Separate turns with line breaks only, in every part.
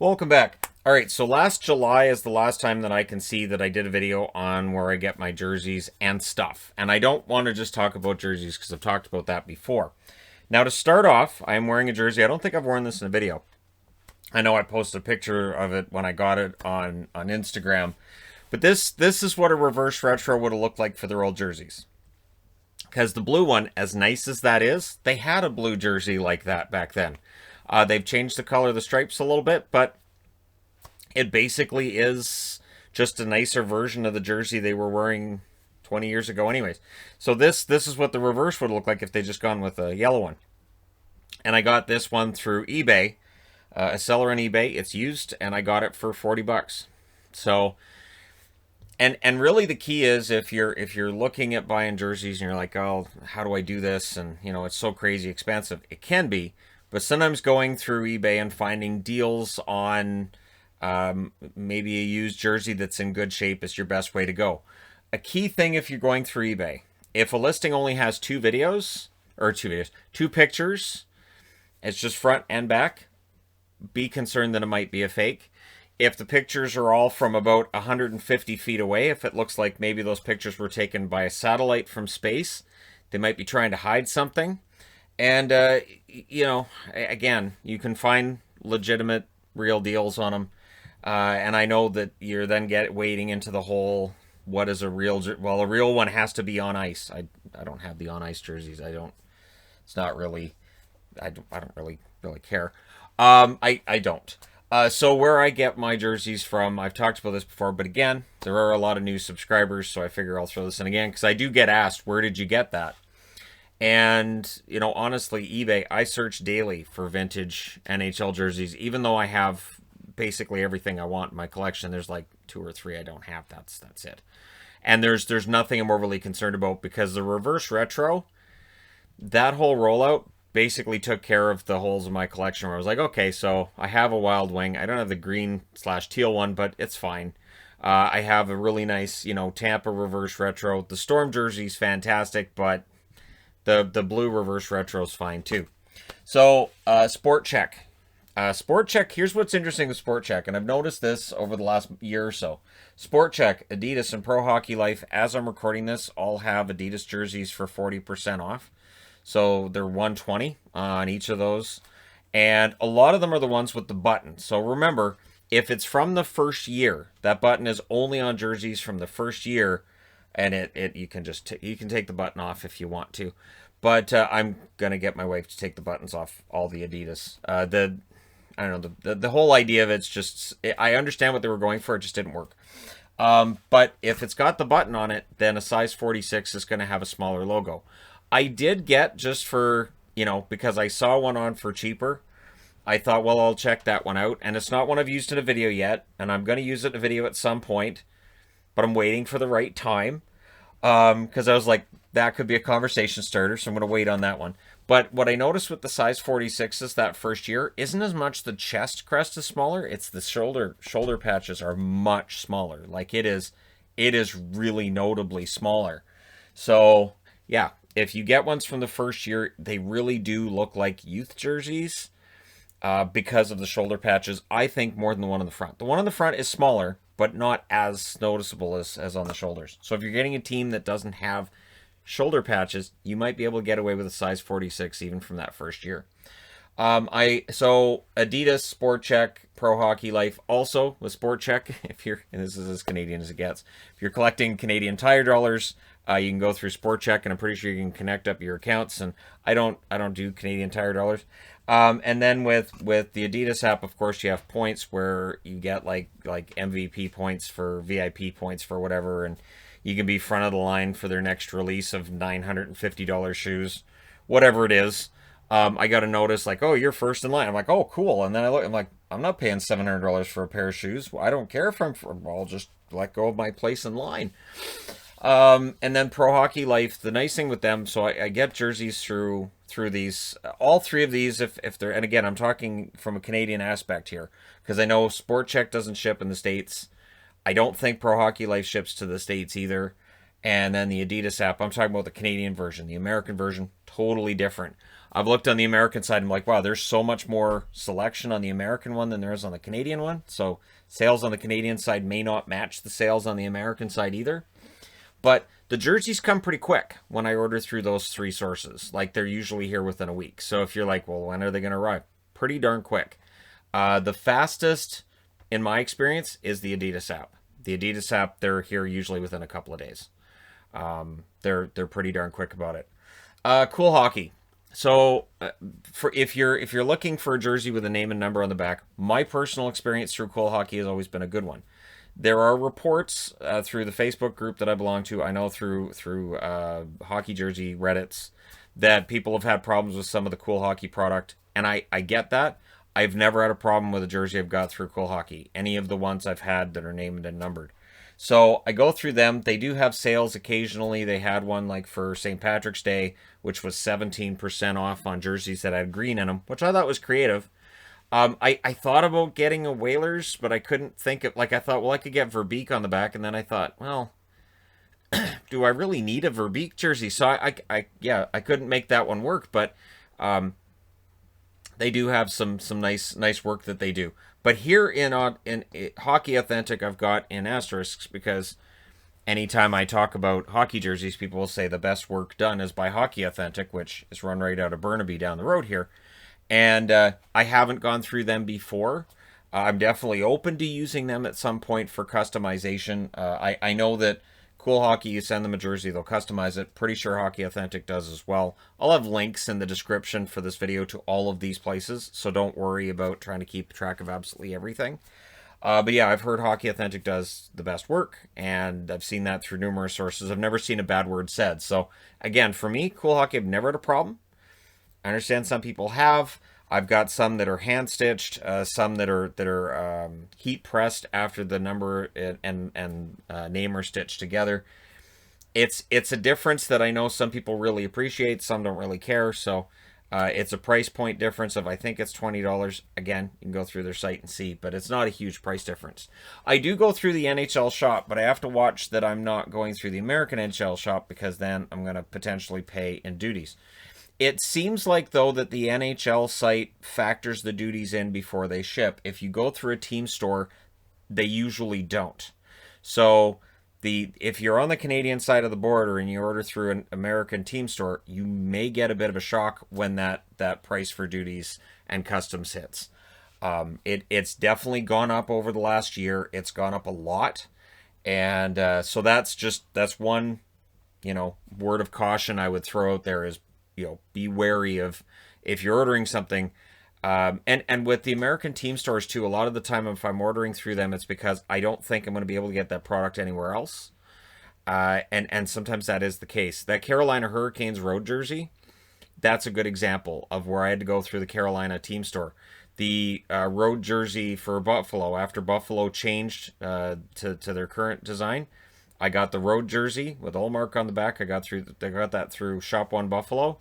Welcome back. All right, so last July is the last time that I can see that I did a video on where I get my jerseys and stuff. And I don't want to just talk about jerseys because I've talked about that before. Now, to start off, I'm wearing a jersey. I don't think I've worn this in a video. I know I posted a picture of it when I got it on Instagram. But this is what a reverse retro would have looked like for their old jerseys. Because the blue one, as nice as that is, they had a blue jersey like that back then. They've changed the color of the stripes a little bit, but it basically is just a nicer version of the jersey they were wearing 20 years ago anyways. So this is what the reverse would look like if they just gone with a yellow one. And I got this one through eBay, a seller on eBay. It's used, and I got it for 40 bucks. So, and really the key is if you're looking at buying jerseys and you're like, oh, how do I do this? And, you know, it's so crazy expensive. It can be. But sometimes going through eBay and finding deals on maybe a used jersey that's in good shape is your best way to go. A key thing if you're going through eBay, if a listing only has two pictures, it's just front and back, be concerned that it might be a fake. If the pictures are all from about 150 feet away, if it looks like maybe those pictures were taken by a satellite from space, they might be trying to hide something. And, you know, again, you can find legitimate, real deals on them. And I know that you're then wading into the whole, what is a real, well, a real one has to be on ice. I don't have the on ice jerseys. It's not really, I don't really care. I don't. So where I get my jerseys from, I've talked about this before, but again, there are a lot of new subscribers, so I figure I'll throw this in again, because I do get asked, where did you get that? And, you know, honestly, eBay, I search daily for vintage NHL jerseys, even though I have basically everything I want in my collection. There's like 2 or 3 I don't have. That's it. And there's nothing I'm overly concerned about, because the reverse retro, that whole rollout basically took care of the holes in my collection where I was like, okay, so I have a Wild Wing. I don't have the green/teal one, but it's fine. I have a really nice, you know, Tampa reverse retro. The Storm jersey's fantastic, but the blue reverse retro is fine too. So, Sport Check. Sport Check, here's what's interesting with Sport Check, and I've noticed this over the last year or so. Sport Check, Adidas, and Pro Hockey Life, as I'm recording this, all have Adidas jerseys for 40% off. So they're $120 on each of those. And a lot of them are the ones with the button. So remember, if it's from the first year, that button is only on jerseys from the first year. And you can take the button off if you want to. But I'm going to get my wife to take the buttons off all the Adidas. I don't know, the whole idea of it's just, I understand what they were going for, it just didn't work. But if it's got the button on it, then a size 46 is going to have a smaller logo. I did get, just for, you know, because I saw one on for cheaper, I thought, well, I'll check that one out. And it's not one I've used in a video yet, and I'm going to use it in a video at some point, but I'm waiting for the right time. Because I was like, that could be a conversation starter, so I'm going to wait on that one. But what I noticed with the size 46s that first year isn't as much the chest crest is smaller, it's the shoulder patches are much smaller. Like it is really notably smaller. So, yeah, if you get ones from the first year, they really do look like youth jerseys because of the shoulder patches, I think, more than the one on the front. The one on the front is smaller, but not as noticeable as on the shoulders. So if you're getting a team that doesn't have shoulder patches, you might be able to get away with a size 46 even from that first year. So Adidas, Sport Check, Pro Hockey Life, also with Sport Check, and this is as Canadian as it gets, if you're collecting Canadian Tire dollars, you can go through Sport Check, and I'm pretty sure you can connect up your accounts, and I don't do Canadian Tire dollars. And then with the Adidas app, of course, you have points where you get like MVP points for VIP points for whatever, and you can be front of the line for their next release of $950 shoes, whatever it is. I got a notice like, oh, you're first in line. I'm like, oh, cool. And then I'm like, I'm not paying $700 for a pair of shoes. Well, I don't care if I'll just let go of my place in line. And then Pro Hockey Life, the nice thing with them, so I get jerseys through these, all 3 of these, if they're, and again, I'm talking from a Canadian aspect here, because I know Sport Check doesn't ship in the States. I don't think Pro Hockey Life ships to the States either. And then the Adidas app, I'm talking about the Canadian version. The American version, totally different. I've looked on the American side. I'm like, wow, there's so much more selection on the American one than there is on the Canadian one. So sales on the Canadian side may not match the sales on the American side either. But the jerseys come pretty quick when I order through those three sources. Like, they're usually here within a week. So if you're like, well, when are they going to arrive? Pretty darn quick. The fastest, in my experience, is the Adidas app. The Adidas app, they're here usually within a couple of days. They're pretty darn quick about it. Cool Hockey. So, for if you're looking for a jersey with a name and number on the back, my personal experience through Cool Hockey has always been a good one. There are reports through the Facebook group that I belong to. I know through hockey jersey Reddits that people have had problems with some of the Cool Hockey product, and I get that. I've never had a problem with a jersey I've got through Cool Hockey. Any of the ones I've had that are named and numbered. So I go through them. They do have sales occasionally. They had one like for St. Patrick's Day, which was 17% off on jerseys that had green in them, which I thought was creative. I thought about getting a Whalers, but I couldn't think of, like, I thought, well, I could get Verbeek on the back, and then I thought, well, do I really need a Verbeek jersey? So I couldn't make that one work, but they do have some nice work that they do. But here in Hockey Authentic, I've got in asterisks because anytime I talk about hockey jerseys, people will say the best work done is by Hockey Authentic, which is run right out of Burnaby down the road here. And I haven't gone through them before. I'm definitely open to using them at some point for customization. I know that Cool Hockey, you send them a jersey, they'll customize it. Pretty sure Hockey Authentic does as well. I'll have links in the description for this video to all of these places, so don't worry about trying to keep track of absolutely everything. But yeah, I've heard Hockey Authentic does the best work, and I've seen that through numerous sources. I've never seen a bad word said. So again, for me, Cool Hockey, I've never had a problem. I understand some people have. I've got some that are hand stitched, some that are heat pressed after the number and name are stitched together. It's a difference that I know some people really appreciate, some don't really care. So it's a price point difference of, I think it's $20. Again, you can go through their site and see, but it's not a huge price difference. I do go through the NHL shop, but I have to watch that I'm not going through the American NHL shop, because then I'm going to potentially pay in duties. It seems like, though, that the NHL site factors the duties in before they ship. If you go through a team store, they usually don't. So if you're on the Canadian side of the border and you order through an American team store, you may get a bit of a shock when that price for duties and customs hits. It's definitely gone up over the last year. It's gone up a lot. And so that's one, word of caution I would throw out there is, be wary of if you're ordering something. And with the American team stores too, a lot of the time if I'm ordering through them, it's because I don't think I'm going to be able to get that product anywhere else. And sometimes that is the case. That Carolina Hurricanes road jersey, that's a good example of where I had to go through the Carolina team store. The road jersey for Buffalo, after Buffalo changed to their current design, I got the road jersey with Allmark on the back. I got that through Shop One Buffalo.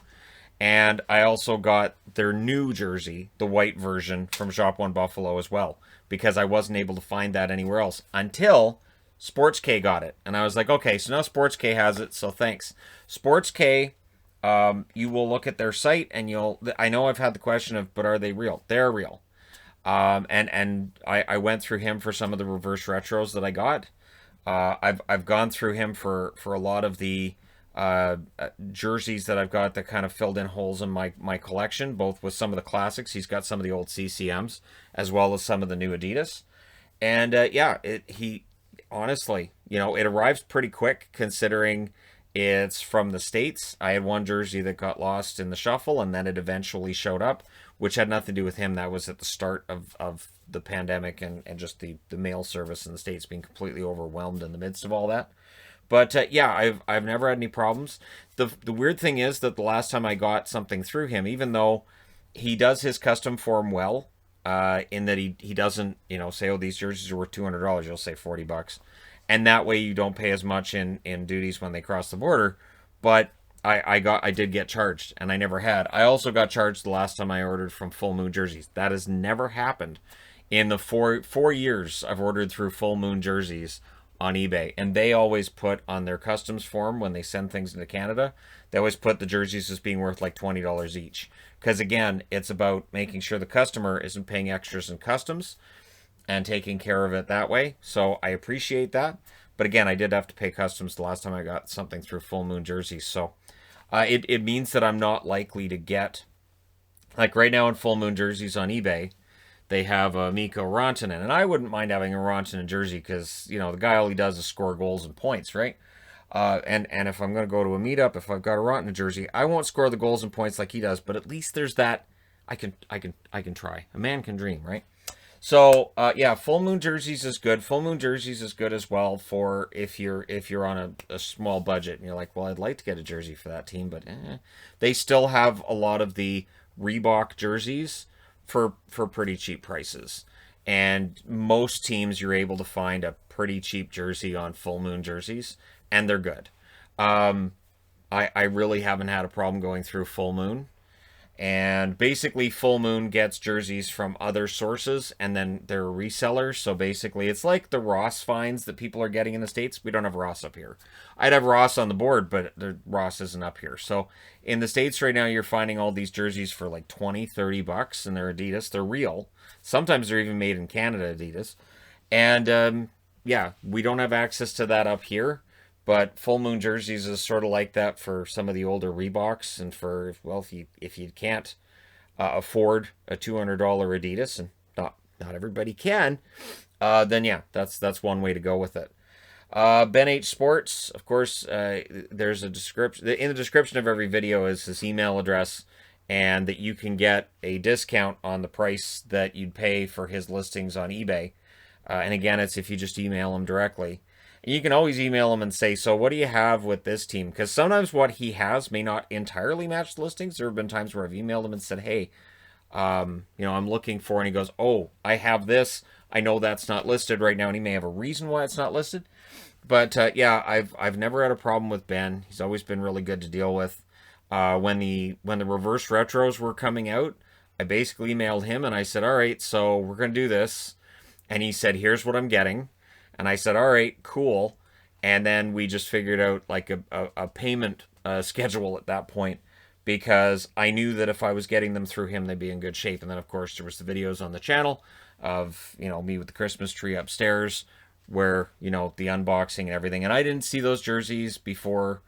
And I also got their new jersey, the white version, from Shop One Buffalo as well, because I wasn't able to find that anywhere else until Sports K got it. And I was like, okay, so now Sports K has it, so thanks. Sports K, you will look at their site and I know I've had the question of, but are they real? They're real. And I went through him for some of the reverse retros that I got. I've gone through him for a lot of the jerseys that I've got that kind of filled in holes in my collection, both with some of the classics. He's got some of the old CCMs as well as some of the new Adidas. And he honestly, it arrives pretty quick considering it's from the States. I had one jersey that got lost in the shuffle and then it eventually showed up, which had nothing to do with him. That was at the start of the pandemic and just the mail service in the States being completely overwhelmed in the midst of all that. But I've never had any problems. The weird thing is that the last time I got something through him, even though he does his custom form well, in that he doesn't, say, oh, these jerseys are worth $200, you'll say $40. And that way you don't pay as much in duties when they cross the border. But I did get charged, and I never had. I also got charged the last time I ordered from Full Moon Jerseys. That has never happened. In the four years I've ordered through Full Moon Jerseys, on eBay, and they always put on their customs form when they send things into Canada, they always put the jerseys as being worth like $20 each. Because again, it's about making sure the customer isn't paying extras in customs and taking care of it that way. So I appreciate that. But again, I did have to pay customs the last time I got something through Full Moon Jerseys. So it means that I'm not likely to get, like right now in Full Moon Jerseys on eBay, they have Mikko Rantanen, and I wouldn't mind having a Rantanen jersey because, you know, the guy all he does is score goals and points, right? And if I'm going to go to a meetup, if I've got a Rantanen jersey, I won't score the goals and points like he does, but at least there's that. I can try. A man can dream, right? So yeah, Full Moon Jerseys is good. Full Moon Jerseys is good as well for if you're on a small budget and you're like, well, I'd like to get a jersey for that team, but they still have a lot of the Reebok jerseys for pretty cheap prices. And most teams you're able to find a pretty cheap jersey on Full Moon Jerseys, and they're good. I really haven't had a problem going through Full Moon. And basically, Full Moon gets jerseys from other sources, and then they're resellers. So basically, it's like the Ross finds that people are getting in the States. We don't have Ross up here. I'd have Ross on the board, but the Ross isn't up here. So in the States right now, you're finding all these jerseys for like 20, 30 bucks, and they're Adidas. They're real. Sometimes they're even made in Canada, Adidas. And yeah, we don't have access to that up here. But Full Moon Jerseys is sort of like that for some of the older Reeboks, and for, well, if you can't afford a $200 Adidas, and not everybody can, then yeah, that's one way to go with it. Ben H Sports, of course, there's a description in the description of every video is his email address, and that you can get a discount on the price that you'd pay for his listings on eBay. And again, it's if you just email him directly. You can always email him and say, so what do you have with this team? Because sometimes what he has may not entirely match the listings. There have been times where I've emailed him and said, hey, you know, I'm looking for, and he goes, oh, I have this. I know that's not listed right now, and he may have a reason why it's not listed. But yeah, I've never had a problem with Ben. He's always been really good to deal with. When the reverse retros were coming out, I basically emailed him and I said, all right, so we're going to do this. And he said, here's what I'm getting. And I said, all right, cool. And then we just figured out like a payment schedule at that point, because I knew that if I was getting them through him, they'd be in good shape. And then, of course, there was the videos on the channel of, you know, me with the Christmas tree upstairs where, you know, the unboxing and everything. And I didn't see those jerseys before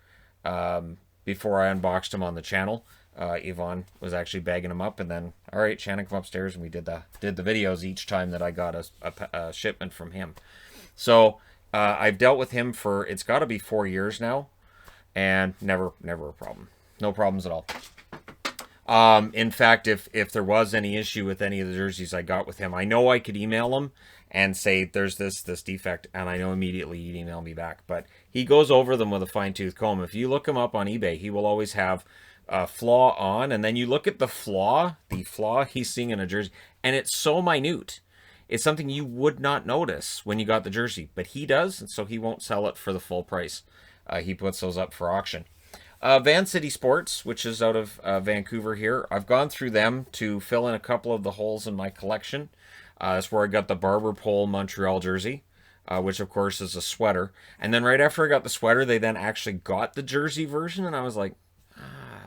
I unboxed them on the channel. Yvonne was actually bagging them up, and then, all right, Shannon, come upstairs, and we did the videos each time that I got a shipment from him. So I've dealt with him for, it's got to be 4 years now, and never a problem. No problems at all. In fact, if there was any issue with any of the jerseys I got with him, I know I could email him and say, there's this defect, and I know immediately he'd email me back. But he goes over them with a fine-tooth comb. If you look him up on eBay, he will always have a flaw on, and then you look at the flaw he's seeing in a jersey, and it's so minute. It's something you would not notice when you got the jersey, but he does, and so he won't sell it for the full price. He puts those up for auction. Van City Sports, which is out of Vancouver here, I've gone through them to fill in a couple of the holes in my collection. That's where I got the Barber Pole Montreal jersey, which of course is a sweater. And then right after I got the sweater, they then actually got the jersey version, and I was like,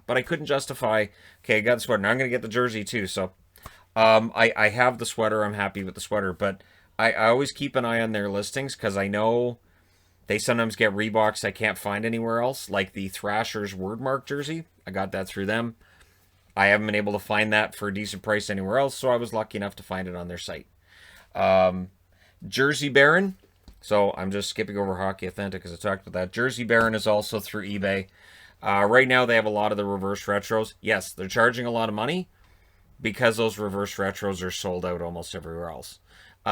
but I couldn't justify, okay, I got the sweater, now I'm going to get the jersey too, so I have the sweater. I'm happy with the sweater, but I always keep an eye on their listings, because I know they sometimes get Reeboks I can't find anywhere else, like the Thrashers Wordmark jersey. I got that through them. I haven't been able to find that for a decent price anywhere else, so I was lucky enough to find it on their site. Jersey Baron. So I'm just skipping over Hockey Authentic because I talked about that. Jersey Baron is also through eBay. Right now they have a lot of the reverse retros. Yes, they're charging a lot of money, because those reverse retros are sold out almost everywhere else.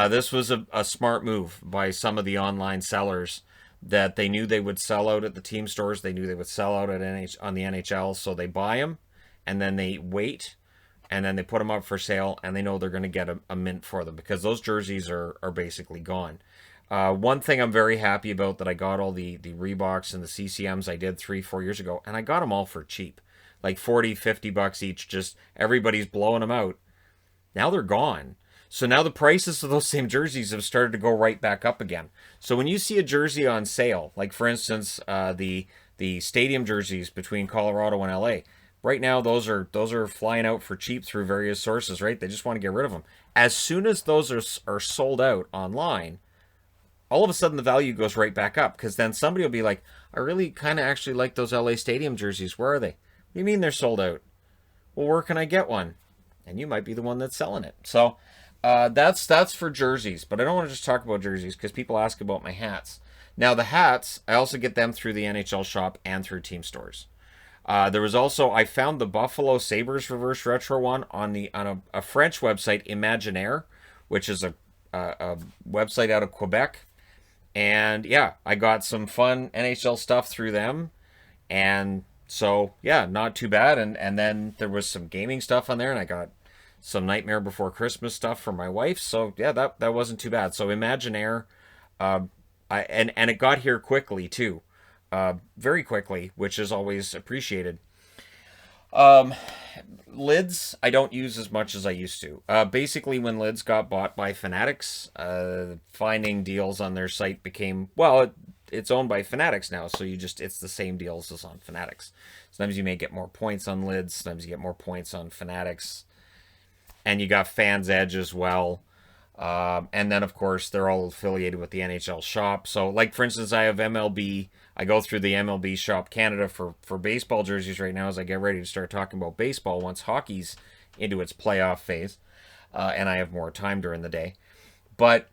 This was a smart move by some of the online sellers, that they knew they would sell out at the team stores. They knew they would sell out on the NHL, so they buy them, and then they wait, and then they put them up for sale, and they know they're going to get a mint for them, because those jerseys are basically gone. One thing I'm very happy about, that I got all the Reeboks and the CCMs I did 3-4 years ago, and I got them all for cheap. Like $40-50 each, just everybody's blowing them out. Now they're gone. So now the prices of those same jerseys have started to go right back up again. So when you see a jersey on sale, like for instance the stadium jerseys between Colorado and LA, right now those are flying out for cheap through various sources, right? They just want to get rid of them. As soon as those are sold out online, all of a sudden the value goes right back up, because then somebody will be like, I really kind of actually like those LA stadium jerseys. Where are they? What do you mean they're sold out? Well, where can I get one? And you might be the one that's selling it. So that's for jerseys. But I don't want to just talk about jerseys because people ask about my hats. Now the hats, I also get them through the NHL shop and through team stores. There was also, I found the Buffalo Sabres reverse retro one on a French website, Imaginaire, which is a website out of Quebec. And yeah, I got some fun NHL stuff through them. And so yeah, not too bad. And then there was some gaming stuff on there, and I got some Nightmare Before Christmas stuff for my wife. So yeah, that wasn't too bad. So Imaginaire, and it got here quickly too, very quickly, which is always appreciated. Lids I don't use as much as I used to. Basically, when Lids got bought by Fanatics, finding deals on their site became, well, it's owned by Fanatics now, so it's the same deals as on Fanatics. Sometimes you may get more points on Lids, sometimes you get more points on Fanatics, and you got Fans Edge as well. And then, of course, they're all affiliated with the NHL shop. So, like, for instance, I have MLB. I go through the MLB shop Canada for baseball jerseys right now as I get ready to start talking about baseball once hockey's into its playoff phase. And I have more time during the day. But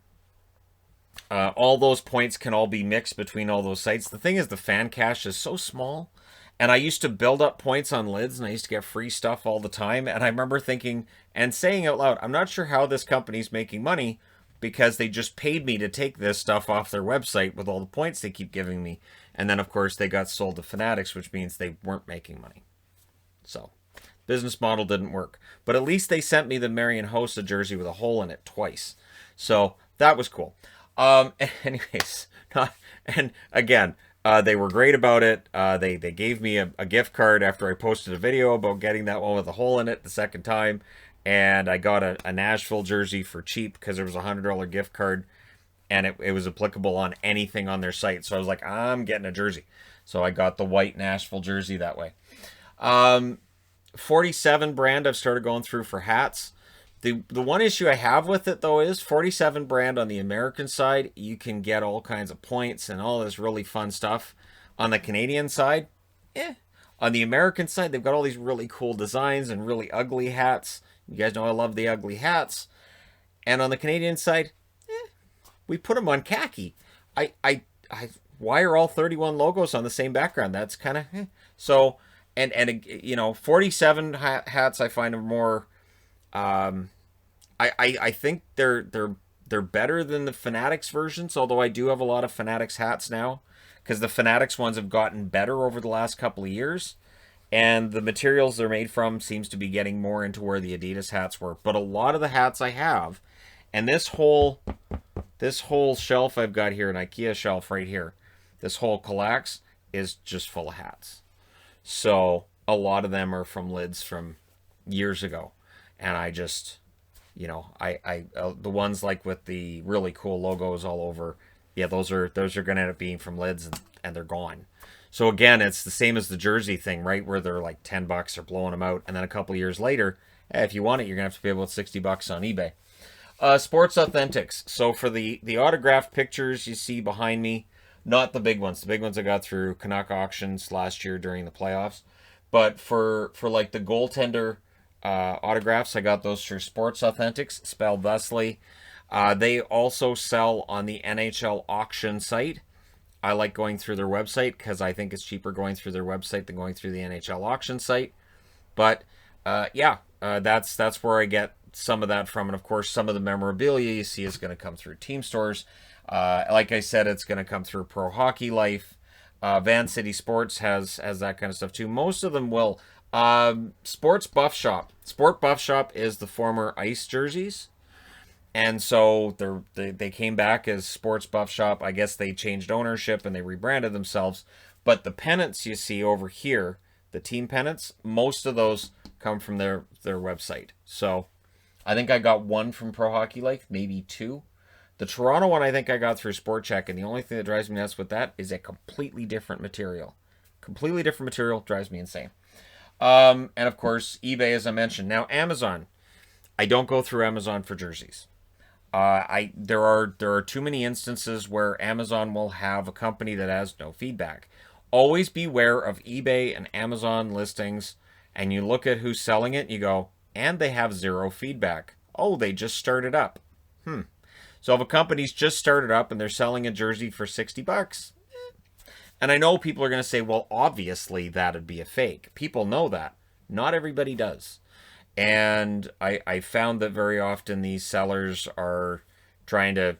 all those points can all be mixed between all those sites. The thing is, the fan cache is so small. And I used to build up points on Lids, and I used to get free stuff all the time. And I remember thinking and saying out loud, I'm not sure how this company's making money, because they just paid me to take this stuff off their website with all the points they keep giving me. And then, of course, they got sold to Fanatics, which means they weren't making money. So, business model didn't work. But at least they sent me the Marion Hossa jersey with a hole in it twice. So, that was cool. Anyways, and again, they were great about it. They gave me a gift card after I posted a video about getting that one with a hole in it the second time. And I got a Nashville jersey for cheap because there was a $100 gift card. And it was applicable on anything on their site. So I was like, I'm getting a jersey. So I got the white Nashville jersey that way. 47 brand I've started going through for hats. The one issue I have with it, though, is 47 brand on the American side, you can get all kinds of points and all this really fun stuff. On the Canadian side, On the American side, they've got all these really cool designs and really ugly hats. You guys know I love the ugly hats. And on the Canadian side, we put them on khaki. Why are all 31 logos on the same background? That's kind of so. And 47 hats I find are more. I think they're better than the Fanatics versions. Although I do have a lot of Fanatics hats now, because the Fanatics ones have gotten better over the last couple of years, and the materials they're made from seems to be getting more into where the Adidas hats were. But a lot of the hats I have, and this whole shelf I've got here, an IKEA shelf right here, this whole Kallax is just full of hats. So a lot of them are from Lids from years ago, and I just, the ones like with the really cool logos all over, those are going to end up being from Lids, and they're gone. So again, it's the same as the jersey thing, right? Where they're like $10, they're blowing them out, and then a couple of years later, if you want it, you're gonna have to pay about $60 on eBay. Sports Authentics. So for the autographed pictures you see behind me, not the big ones. The big ones I got through Canuck auctions last year during the playoffs. But for like the goaltender autographs, I got those through Sports Authentics, spelled thusly. They also sell on the NHL auction site. I like going through their website because I think it's cheaper going through their website than going through the NHL auction site. But that's where I get some of that from. And of course, some of the memorabilia you see is going to come through team stores. Like I said, it's going to come through Pro Hockey Life. Van City Sports has that kind of stuff too. Most of them will. Sports Buff Shop. Sport Buff Shop is the former Ice jerseys. And so they came back as Sports Buff Shop. I guess they changed ownership and they rebranded themselves. But the pennants you see over here, the team pennants, most of those come from their website. So I think I got one from Pro Hockey Life, maybe two. The Toronto one I think I got through Sport Check, and the only thing that drives me nuts with that is a completely different material. Completely different material drives me insane. And of course, eBay, as I mentioned. Now, Amazon. I don't go through Amazon for jerseys. There are too many instances where Amazon will have a company that has no feedback. Always beware of eBay and Amazon listings, and you look at who's selling it, and you go, and they have zero feedback. Oh, they just started up. So if a company's just started up and they're selling a jersey for $60, and I know people are going to say, well, obviously that'd be a fake. People know that. Not everybody does. And I found that very often these sellers are trying to,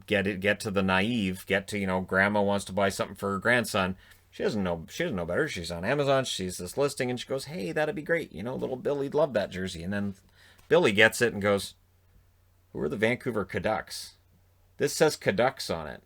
get to the naive, get to, grandma wants to buy something for her grandson. She doesn't know better. She's on Amazon, she sees this listing and she goes, hey, that'd be great. Little Billy'd love that jersey. And then Billy gets it and goes, who are the Vancouver Canucks? This says Canucks on it.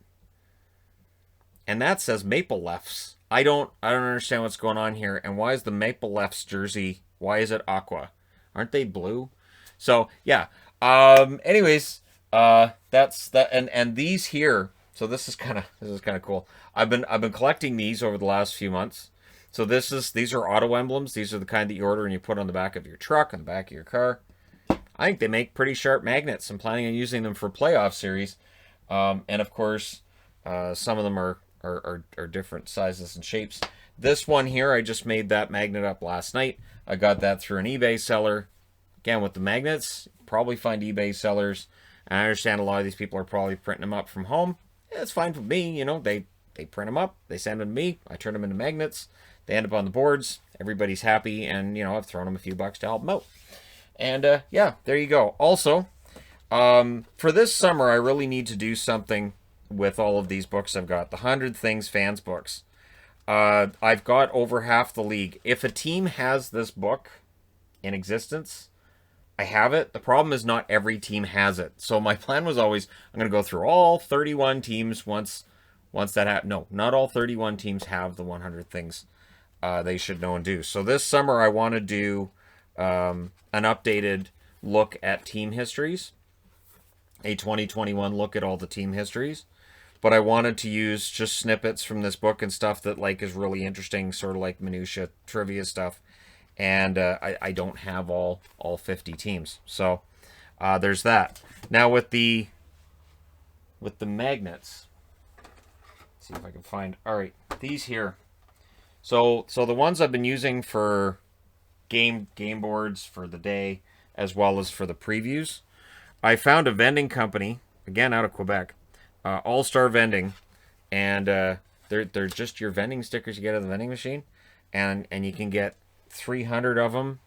And that says Maple Leafs. I don't understand what's going on here. And why is the Maple Leafs jersey, why is it aqua? Aren't they blue? So yeah. Anyways, that's that. And these here. So this is kind of cool. I've been collecting these over the last few months. So these are auto emblems. These are the kind that you order and you put on the back of your truck, on the back of your car. I think they make pretty sharp magnets. I'm planning on using them for playoff series. And of course, some of them are different sizes and shapes. This one here, I just made that magnet up last night. I got that through an eBay seller. Again, with the magnets, probably find eBay sellers. And I understand a lot of these people are probably printing them up from home. It's fine for me, they print them up, they send them to me, I turn them into magnets, they end up on the boards, everybody's happy, and I've thrown them a few bucks to help them out. And yeah, there you go. Also, for this summer, I really need to do something with all of these books I've got. The 100 Things Fans books. I've got over half the league. If a team has this book in existence, I have it. The problem is not every team has it. So my plan was always, I'm going to go through all 31 teams once that happens. No, not all 31 teams have the 100 things they should know and do. So this summer I want to do an updated look at team histories, a 2021 look at all the team histories. But I wanted to use just snippets from this book and stuff that is really interesting, sort of like minutia trivia stuff. And I don't have all 50 teams. So there's that. Now with the magnets, let's see if I can find. All right, these here. So the ones I've been using for game boards for the day as well as for the previews. I found a vending company, again out of Quebec, All-Star Vending, and they're just your vending stickers you get at the vending machine, and you can get 300 of them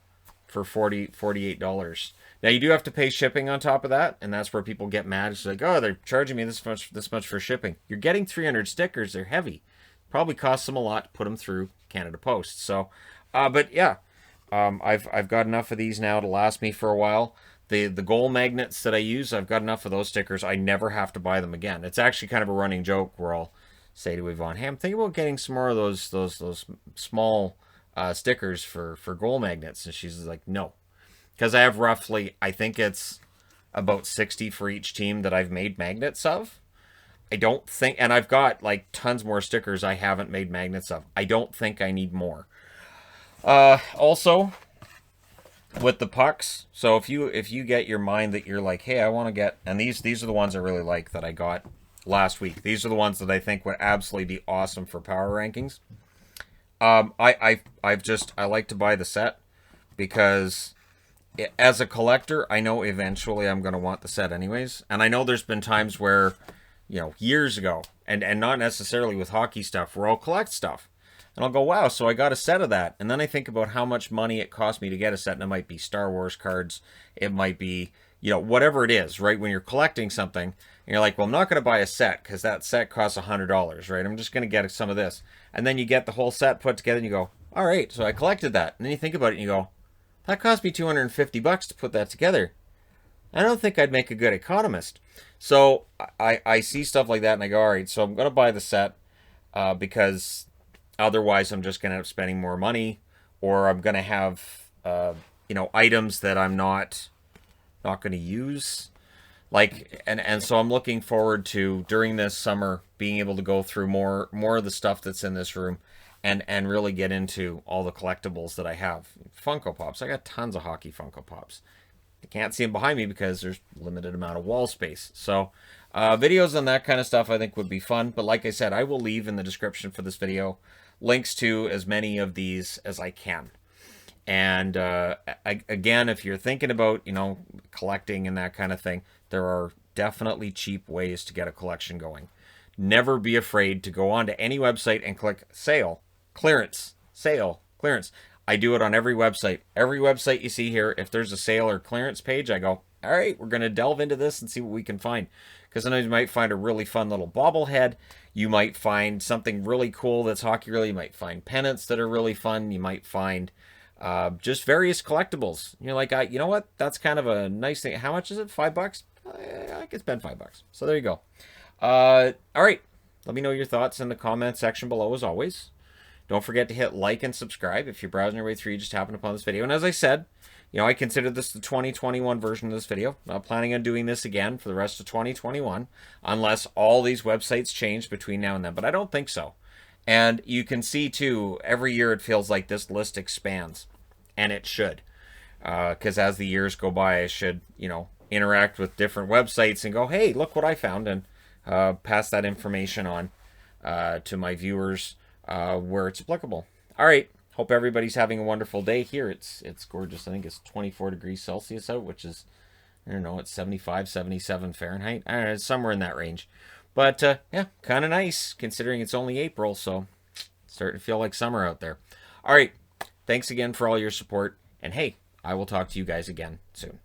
for $48. Now you do have to pay shipping on top of that, and that's where people get mad. It's like, oh, they're charging me this much for shipping. You're getting 300 stickers. They're heavy. Probably costs them a lot to put them through Canada Post. So, but yeah, I've got enough of these now to last me for a while. The goal magnets that I use, I've got enough of those stickers. I never have to buy them again. It's actually kind of a running joke where I'll say to Yvonne, hey, I'm thinking about getting some more of those small stickers for goal magnets. And she's like, no. Because I have roughly, I think it's about 60 for each team that I've made magnets of. I don't think, and I've got tons more stickers I haven't made magnets of. I don't think I need more. Also, with the pucks, so if you get your mind that you're like, hey, I want to get, and these are the ones I really like that I got last week. These are the ones that I think would absolutely be awesome for power rankings. I like to buy the set because as a collector, I know eventually I'm going to want the set anyways. And I know there's been times where, years ago, and not necessarily with hockey stuff, where I'll collect stuff. And I'll go, wow, so I got a set of that. And then I think about how much money it cost me to get a set. And it might be Star Wars cards. It might be, whatever it is, right? When you're collecting something, and you're like, well, I'm not going to buy a set because that set costs $100, right? I'm just going to get some of this. And then you get the whole set put together and you go, all right, so I collected that. And then you think about it and you go, that cost me $250 to put that together. I don't think I'd make a good economist. So I see stuff like that and I go, all right, so I'm going to buy the set because otherwise I'm just going to end up spending more money, or I'm going to have, items that I'm not not going to use. Like, and so I'm looking forward to, during this summer, being able to go through more of the stuff that's in this room, and really get into all the collectibles that I have. Funko Pops. I got tons of hockey Funko Pops. You can't see them behind me because there's limited amount of wall space. So videos on that kind of stuff I think would be fun. But like I said, I will leave in the description for this video links to as many of these as I can. And again, if you're thinking about, you know, collecting and that kind of thing, there are definitely cheap ways to get a collection going. Never be afraid to go onto any website and click sale, clearance, sale, clearance. I do it on every website. Every website you see here, if there's a sale or clearance page, I go, all right, we're going to delve into this and see what we can find. Because sometimes you might find a really fun little bobblehead. You might find something really cool that's hockey related. You might find pennants that are really fun. You might find just various collectibles. You're like, you know what? That's kind of a nice thing. How much is it? $5? I could spend $5. So there you go. All right. Let me know your thoughts in the comment section below, as always. Don't forget to hit like and subscribe if you're browsing your way through, you just happened upon this video. And as I said, you know, I consider this the 2021 version of this video. I'm not planning on doing this again for the rest of 2021, unless all these websites change between now and then. But I don't think so. And you can see, too, every year it feels like this list expands. And it should. Because as the years go by, I should, you know, interact with different websites and go, hey, look what I found. And pass that information on to my viewers where it's applicable. All right. Hope everybody's having a wonderful day here. It's gorgeous. I think it's 24 degrees Celsius out, which is, I don't know, it's 75, 77 Fahrenheit. I don't know, it's somewhere in that range. But, yeah, kind of nice considering it's only April, so it's starting to feel like summer out there. All right. Thanks again for all your support. And, hey, I will talk to you guys again soon.